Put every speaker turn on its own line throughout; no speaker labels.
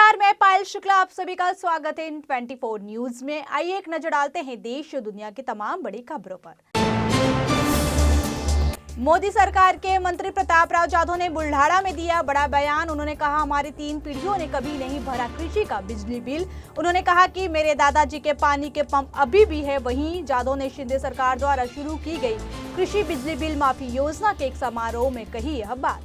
नमस्कार, मैं पायल शुक्ला, आप सभी का स्वागत है इन 24 न्यूज में। आइए एक नजर डालते हैं देश और दुनिया की तमाम बड़ी खबरों पर। मोदी सरकार के मंत्री प्रताप राव जाधव ने बुल्ढाणा में दिया बड़ा बयान। उन्होंने कहा, हमारी 3 पीढ़ियों ने कभी नहीं भरा कृषि का बिजली बिल। उन्होंने कहा कि मेरे दादाजी के पानी के पंप अभी भी है। वहीं जाधव ने शिंदे सरकार द्वारा शुरू की गई कृषि बिजली बिल माफी योजना के एक समारोह में कही यह बात।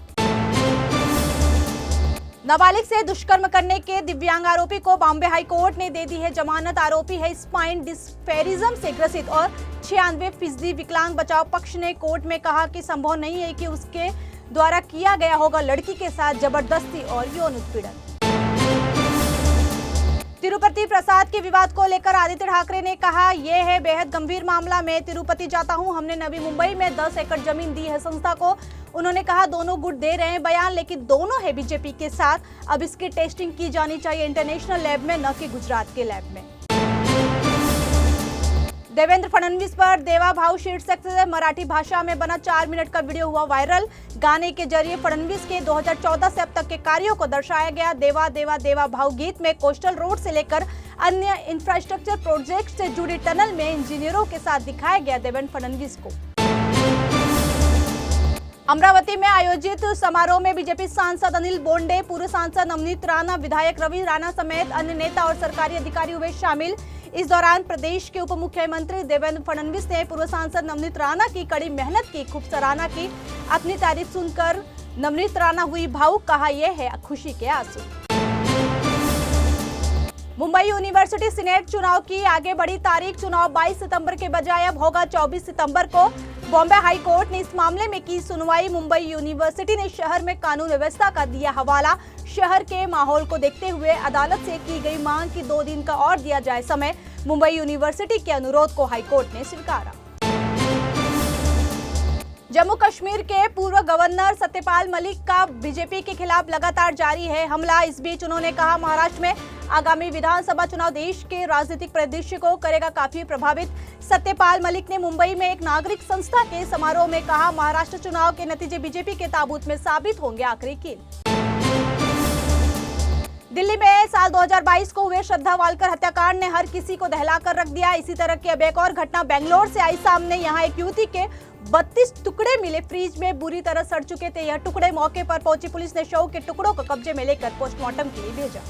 नाबालिग से दुष्कर्म करने के दिव्यांग आरोपी को बॉम्बे हाई कोर्ट ने दे दी है जमानत। आरोपी है स्पाइन डिस्फेरिज्म से ग्रसित और 96% विकलांग। बचाव पक्ष ने कोर्ट में कहा कि संभव नहीं है कि उसके द्वारा किया गया होगा लड़की के साथ जबरदस्ती और यौन उत्पीड़न। तिरुपति प्रसाद के विवाद को लेकर आदित्य ठाकरे ने कहा, यह है बेहद गंभीर मामला। मैं तिरुपति जाता हूं। हमने नवी मुंबई में 10 एकड़ जमीन दी है संस्था को। उन्होंने कहा, दोनों गुट दे रहे हैं बयान, लेकिन दोनों है बीजेपी के साथ। अब इसकी टेस्टिंग की जानी चाहिए इंटरनेशनल लैब में, न कि गुजरात के लैब में। देवेंद्र फडणवीस पर देवा भाव शीर्षक से मराठी भाषा में बना 4 मिनट का वीडियो हुआ वायरल। गाने के जरिए फडणवीस के 2014 से अब तक के कार्यों को दर्शाया गया। देवा देवा देवा भाव गीत में कोस्टल रोड से लेकर अन्य इंफ्रास्ट्रक्चर प्रोजेक्ट से जुड़ी टनल में इंजीनियरों के साथ दिखाया गया देवेंद्र फडणवीस को। अमरावती में आयोजित समारोह में बीजेपी सांसद अनिल बोंडे, पूर्व सांसद नवनीत राणा, विधायक रवि राणा समेत अन्य नेता और सरकारी अधिकारी हुए शामिल। इस दौरान प्रदेश के उप मुख्यमंत्री देवेंद्र फडणवीस ने पूर्व सांसद नवनीत राणा की कड़ी मेहनत की खूब सराहना की। अपनी तारीफ सुनकर नवनीत राणा हुई भावुक, कहा, यह है खुशी के आंसू। मुंबई यूनिवर्सिटी सीनेट चुनाव की आगे बढ़ी तारीख। चुनाव 22 सितंबर के बजाय अब होगा 24 सितंबर को। बॉम्बे हाई कोर्ट ने इस मामले में की सुनवाई। मुंबई यूनिवर्सिटी ने शहर में कानून व्यवस्था का दिया हवाला। शहर के माहौल को देखते हुए अदालत से की गई मांग कि 2 दिन का और दिया जाए समय। मुंबई यूनिवर्सिटी के अनुरोध को हाई कोर्ट ने स्वीकारा। जम्मू कश्मीर के पूर्व गवर्नर सत्यपाल मलिक का बीजेपी के खिलाफ लगातार जारी है हमला। इस बीच उन्होंने कहा, महाराष्ट्र में आगामी विधानसभा चुनाव देश के राजनीतिक परिदृश्य को करेगा काफी प्रभावित। सत्यपाल मलिक ने मुंबई में एक नागरिक संस्था के समारोह में कहा, महाराष्ट्र चुनाव के नतीजे बीजेपी के ताबूत में साबित होंगे आखिरी कील। दिल्ली में साल 2022 को हुए श्रद्धा वालकर हत्याकांड ने हर किसी को दहलाकर रख दिया। इसी तरह की अब एक और घटना बेंगलोर से आई सामने। यहाँ एक युवती के 32 टुकड़े मिले, फ्रिज में बुरी तरह सड़ चुके थे यह टुकड़े। मौके पर पहुंची पुलिस ने शव के टुकड़ों को कब्जे में लेकर पोस्टमार्टम के लिए भेजा।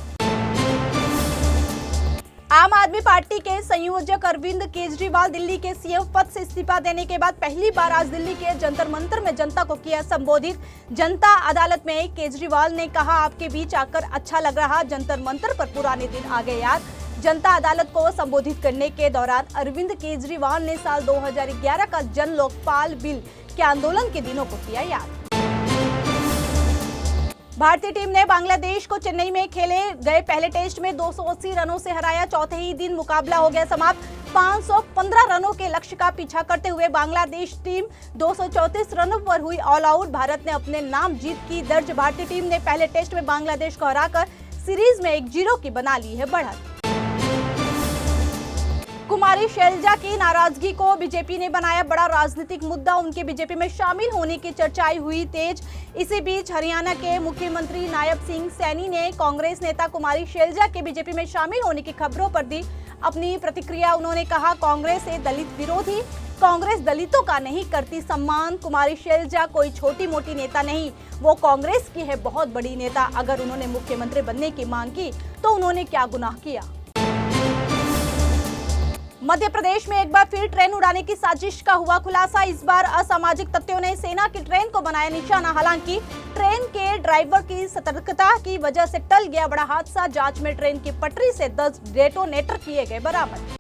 आम आदमी पार्टी के संयोजक अरविंद केजरीवाल दिल्ली के सीएम पद से इस्तीफा देने के बाद पहली बार आज दिल्ली के जंतर मंतर में जनता को किया संबोधित। जनता अदालत में केजरीवाल ने कहा, आपके बीच आकर अच्छा लग रहा। जंतर मंतर पर पुराने दिन आ गए याद। जनता अदालत को संबोधित करने के दौरान अरविंद केजरीवाल ने साल 2011 का जन लोकपाल बिल के आंदोलन के दिनों को किया याद। भारतीय टीम ने बांग्लादेश को चेन्नई में खेले गए पहले टेस्ट में 280 रनों से हराया। चौथे ही दिन मुकाबला हो गया समाप्त। 515 रनों के लक्ष्य का पीछा करते हुए बांग्लादेश टीम 234 रनों पर हुई ऑल आउट। भारत ने अपने नाम जीत की दर्ज। भारतीय टीम ने पहले टेस्ट में बांग्लादेश को हराकर सीरीज में 1-0 की बना ली है बढ़त। कुमारी शैलजा की नाराजगी को बीजेपी ने बनाया बड़ा राजनीतिक मुद्दा। उनके बीजेपी में शामिल होने की चर्चाएं हुई तेज। इसी बीच हरियाणा के मुख्यमंत्री नायब सिंह सैनी ने कांग्रेस नेता कुमारी शैलजा के बीजेपी में शामिल होने की खबरों पर दी अपनी प्रतिक्रिया। उन्होंने कहा, कांग्रेस है दलित विरोधी। कांग्रेस दलितों का नहीं करती सम्मान। कुमारी शैलजा कोई छोटी मोटी नेता नहीं, वो कांग्रेस की है बहुत बड़ी नेता। अगर उन्होंने मुख्यमंत्री बनने की मांग की तो उन्होंने क्या गुनाह किया। मध्य प्रदेश में एक बार फिर ट्रेन उड़ाने की साजिश का हुआ खुलासा। इस बार असामाजिक तत्वों ने सेना की ट्रेन को बनाया निशाना। हालांकि ट्रेन के ड्राइवर की सतर्कता की वजह से टल गया बड़ा हादसा। जांच में ट्रेन की पटरी से 10 डेटोनेटर किए गए बरामद।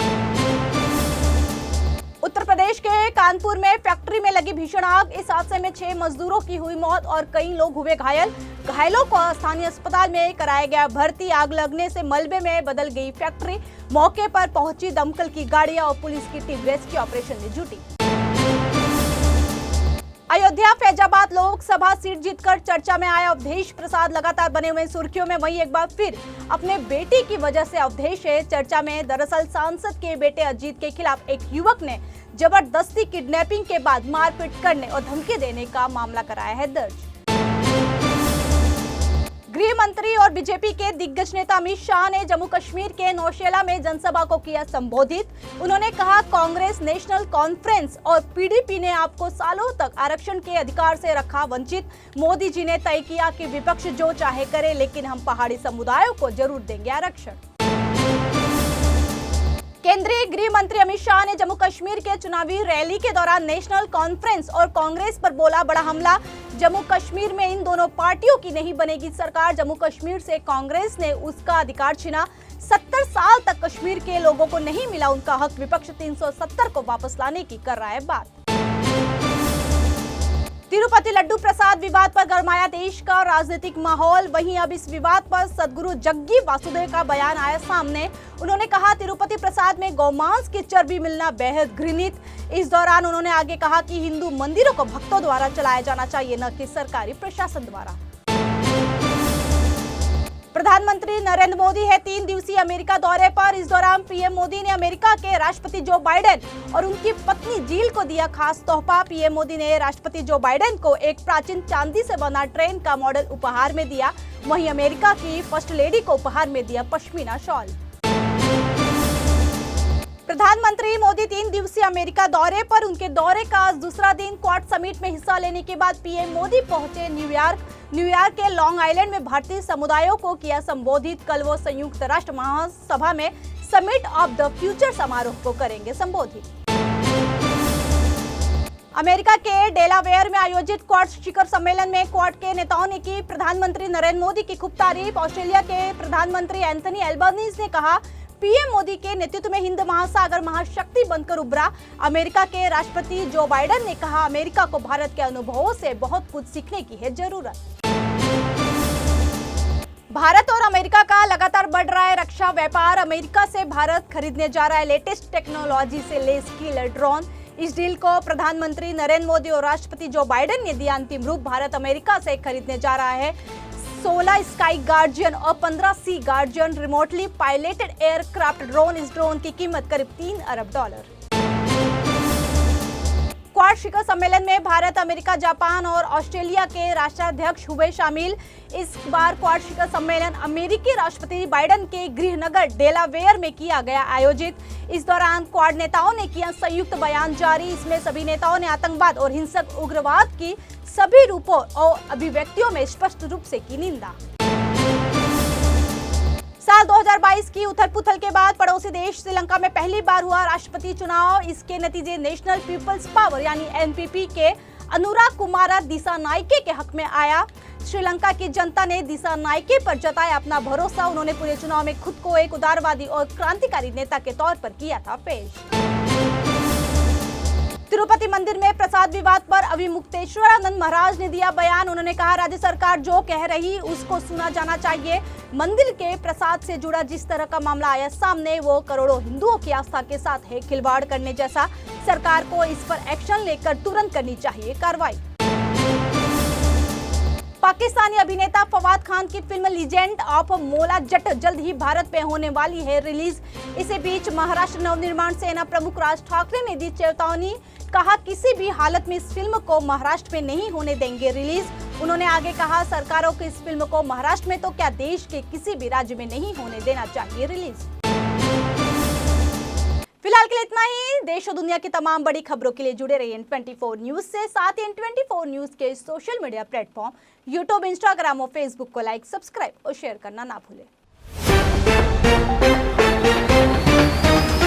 उत्तर प्रदेश के कानपुर में फैक्ट्री में लगी भीषण आग। इस हादसे में 6 मजदूरों की हुई मौत और कई लोग हुए घायल। घायलों को स्थानीय अस्पताल में कराया गया भर्ती। आग लगने से मलबे में बदल गई फैक्ट्री। मौके पर पहुंची दमकल की गाड़ियां और पुलिस की टीम रेस्क्यू ऑपरेशन में जुटी। अयोध्या फैजाबाद लोकसभा सीट जीतकर चर्चा में आया अवधेश प्रसाद लगातार बने हुए सुर्खियों में। वहीं एक बार फिर अपने बेटे की वजह से अवधेश है चर्चा में। दरअसल सांसद के बेटे अजीत के खिलाफ एक युवक ने जबरदस्ती किडनैपिंग के बाद मारपीट करने और धमकी देने का मामला कराया है दर्ज। गृह मंत्री और बीजेपी के दिग्गज नेता अमित शाह ने जम्मू कश्मीर के नौशेरा में जनसभा को किया संबोधित। उन्होंने कहा, कांग्रेस नेशनल कॉन्फ्रेंस और पीडीपी ने आपको सालों तक आरक्षण के अधिकार से रखा वंचित। मोदी जी ने तय किया कि विपक्ष जो चाहे करे, लेकिन हम पहाड़ी समुदायों को जरूर देंगे आरक्षण। केंद्रीय गृह मंत्री अमित शाह ने जम्मू कश्मीर के चुनावी रैली के दौरान नेशनल कॉन्फ्रेंस और कांग्रेस पर बोला बड़ा हमला। जम्मू कश्मीर में इन दोनों पार्टियों की नहीं बनेगी सरकार। जम्मू कश्मीर से कांग्रेस ने उसका अधिकार छीना। 70 साल तक कश्मीर के लोगों को नहीं मिला उनका हक। विपक्ष 370 को वापस लाने की कर रहा है बात। तिरुपति लड्डू प्रसाद विवाद पर गरमाया देश का राजनीतिक माहौल। वहीं अब इस विवाद पर सदगुरु जग्गी वासुदेव का बयान आया सामने। उन्होंने कहा, तिरुपति प्रसाद में गौमांस की चर्बी मिलना बेहद घृणित। इस दौरान उन्होंने आगे कहा कि हिंदू मंदिरों को भक्तों द्वारा चलाया जाना चाहिए, न कि सरकारी प्रशासन द्वारा। प्रधानमंत्री नरेंद्र मोदी है 3 दिवसीय अमेरिका दौरे पर। इस दौरान पीएम मोदी ने अमेरिका के राष्ट्रपति जो बाइडेन और उनकी पत्नी जिल को दिया खास तोहफा। पीएम मोदी ने राष्ट्रपति जो बाइडेन को एक प्राचीन चांदी से बना ट्रेन का मॉडल उपहार में दिया। वहीं अमेरिका की फर्स्ट लेडी को उपहार में दिया पश्मीना शॉल। प्रधानमंत्री मोदी 3 दिवसीय अमेरिका दौरे पर। उनके दौरे का आज दूसरा दिन। क्वाड समिट में हिस्सा लेने के बाद पीएम मोदी पहुंचे न्यूयॉर्क के लॉन्ग आइलैंड में भारतीय समुदायों को किया संबोधित। कल वो संयुक्त राष्ट्र महासभा में समिट ऑफ द फ्यूचर समारोह को करेंगे संबोधित। अमेरिका के डेलावेयर में आयोजित क्वाड शिखर सम्मेलन में क्वाड के नेताओं ने की प्रधानमंत्री नरेंद्र मोदी की खूब तारीफ। ऑस्ट्रेलिया के प्रधानमंत्री एंथनी एल्बनीज ने कहा, पीएम मोदी के नेतृत्व में हिंद महासागर महाशक्ति बनकर उभरा। अमेरिका के राष्ट्रपति जो बाइडेन ने कहा, अमेरिका को भारत के अनुभवों से बहुत कुछ सीखने की है जरूरत। भारत और अमेरिका का लगातार बढ़ रहा है रक्षा व्यापार। अमेरिका से भारत खरीदने जा रहा है लेटेस्ट टेक्नोलॉजी से लैस किलर ड्रोन। इस डील को प्रधानमंत्री नरेंद्र मोदी और राष्ट्रपति जो बाइडेन ने दिया अंतिम रूप। भारत अमेरिका से खरीदने जा रहा है 16 स्काई गार्जियन और 15 sea guardian remotely piloted aircraft drone. इस ड्रोन की कीमत करीब $3 अरब। क्वाड शिखर सम्मेलन में भारत, अमेरिका, जापान और ऑस्ट्रेलिया के राष्ट्राध्यक्ष हुए शामिल। इस बार क्वाड शिखर सम्मेलन अमेरिकी राष्ट्रपति बाइडेन के गृह नगर डेलावेयर में किया गया आयोजित। इस दौरान क्वाड नेताओं ने किया संयुक्त बयान जारी। इसमें सभी नेताओं ने आतंकवाद और हिंसक उग्रवाद की सभी रूपों और अभिव्यक्तियों में स्पष्ट रूप से की निंदा। साल 2022 की उथल-पुथल के बाद पड़ोसी देश श्रीलंका में पहली बार हुआ राष्ट्रपति चुनाव। इसके नतीजे नेशनल पीपल्स पावर यानी एनपीपी के अनुराग कुमारा दिसानायके के हक में आया। श्रीलंका की जनता ने दिसानायके पर जताया अपना भरोसा। उन्होंने पूरे चुनाव में खुद को एक उदारवादी और क्रांतिकारी नेता के तौर पर किया था पेश। तिरुपति मंदिर में प्रसाद विवाद पर अविमुक्तेश्वरानंद महाराज ने दिया बयान। उन्होंने कहा, राज्य सरकार जो कह रही उसको सुना जाना चाहिए। मंदिर के प्रसाद से जुड़ा जिस तरह का मामला आया सामने, वो करोड़ों हिंदुओं की आस्था के साथ है खिलवाड़ करने जैसा। सरकार को इस पर एक्शन लेकर तुरंत करनी चाहिए कार्रवाई। पाकिस्तानी अभिनेता फवाद खान की फिल्म लीजेंड ऑफ मोला जट जल्द ही भारत में होने वाली है रिलीज। इसी बीच महाराष्ट्र नवनिर्माण सेना प्रमुख राज ठाकरे ने दी चेतावनी। कहा, किसी भी हालत में इस फिल्म को महाराष्ट्र में नहीं होने देंगे रिलीज। उन्होंने आगे कहा, सरकारों को इस फिल्म को महाराष्ट्र में तो क्या देश के किसी भी राज्य में नहीं होने देना चाहिए रिलीज। फिलहाल के लिए इतना ही। देश और दुनिया की तमाम बड़ी खबरों के लिए जुड़े रहिए N24 न्यूज से। साथ ही N24 न्यूज के social media platform YouTube, Instagram और फेसबुक को लाइक, सब्सक्राइब और शेयर करना ना भूलें।